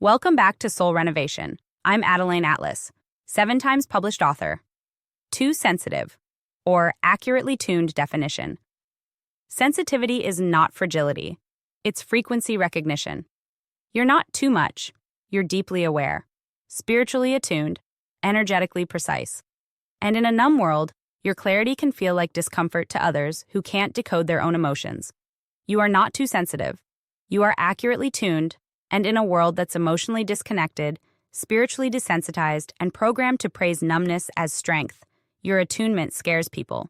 Welcome back to Soul Renovation. I'm Adeline Atlas, 7 times published author. Too sensitive, or accurately tuned definition. Sensitivity is not fragility. It's frequency recognition. You're not too much. You're deeply aware, spiritually attuned, energetically precise. And in a numb world, your clarity can feel like discomfort to others who can't decode their own emotions. You are not too sensitive. You are accurately tuned, and in a world that's emotionally disconnected, spiritually desensitized, and programmed to praise numbness as strength, your attunement scares people.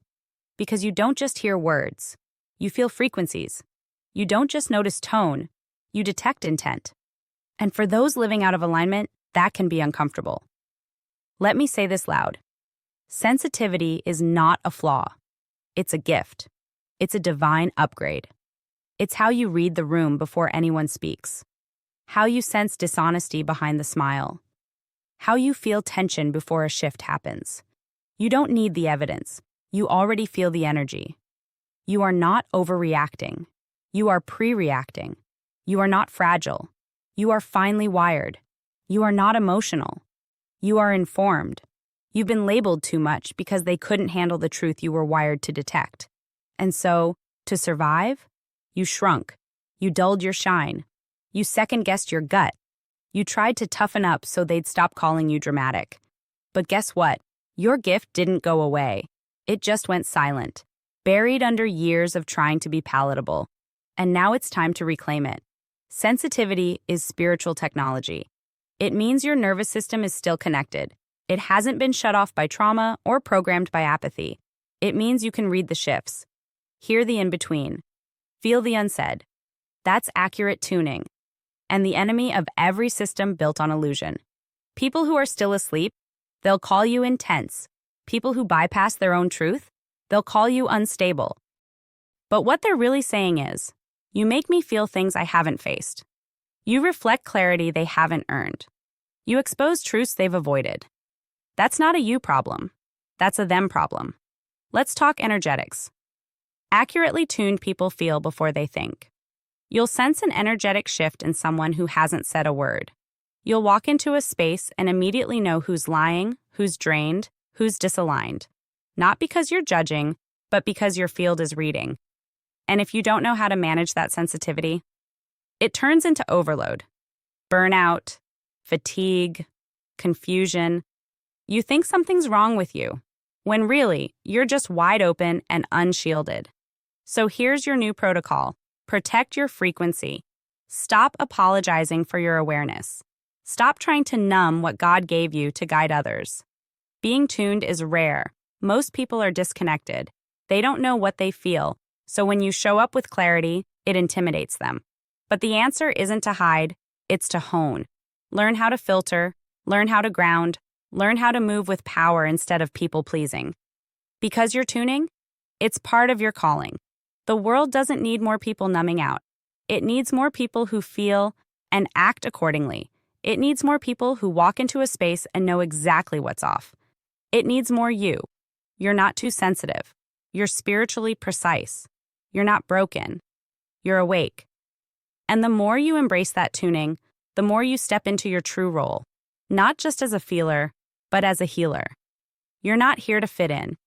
Because you don't just hear words, you feel frequencies. You don't just notice tone, you detect intent. And for those living out of alignment, that can be uncomfortable. Let me say this loud. Sensitivity is not a flaw. It's a gift. It's a divine upgrade. It's how you read the room before anyone speaks. How you sense dishonesty behind the smile. How you feel tension before a shift happens. You don't need the evidence. You already feel the energy. You are not overreacting. You are pre-reacting. You are not fragile. You are finely wired. You are not emotional. You are informed. You've been labeled too much because they couldn't handle the truth you were wired to detect. And so, to survive, you shrunk. You dulled your shine. You second-guessed your gut. You tried to toughen up so they'd stop calling you dramatic. But guess what? Your gift didn't go away. It just went silent, buried under years of trying to be palatable. And now it's time to reclaim it. Sensitivity is spiritual technology. It means your nervous system is still connected. It hasn't been shut off by trauma or programmed by apathy. It means you can read the shifts, hear the in-between, feel the unsaid. That's accurate tuning. And the enemy of every system built on illusion. People who are still asleep, they'll call you intense. People who bypass their own truth, they'll call you unstable. But what they're really saying is, you make me feel things I haven't faced. You reflect clarity they haven't earned. You expose truths they've avoided. That's not a you problem. That's a them problem. Let's talk energetics. Accurately tuned people feel before they think. You'll sense an energetic shift in someone who hasn't said a word. You'll walk into a space and immediately know who's lying, who's drained, who's disaligned. Not because you're judging, but because your field is reading. And if you don't know how to manage that sensitivity, it turns into overload, burnout, fatigue, confusion. You think something's wrong with you, when really, you're just wide open and unshielded. So here's your new protocol. Protect your frequency. Stop apologizing for your awareness. Stop trying to numb what God gave you to guide others. Being tuned is rare. Most people are disconnected. They don't know what they feel, so when you show up with clarity, it intimidates them. But the answer isn't to hide, it's to hone. Learn how to filter, learn how to ground, learn how to move with power instead of people-pleasing. Because you're tuning, it's part of your calling. The world doesn't need more people numbing out. It needs more people who feel and act accordingly. It needs more people who walk into a space and know exactly what's off. It needs more you. You're not too sensitive. You're spiritually precise. You're not broken. You're awake. And the more you embrace that tuning, the more you step into your true role, not just as a feeler, but as a healer. You're not here to fit in.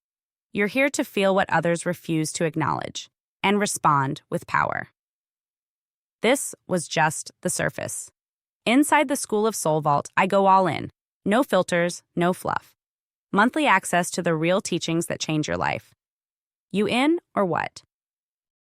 You're here to feel what others refuse to acknowledge and respond with power. This was just the surface. Inside the School of Soul Vault, I go all in. No filters, no fluff. Monthly access to the real teachings that change your life. You in or what?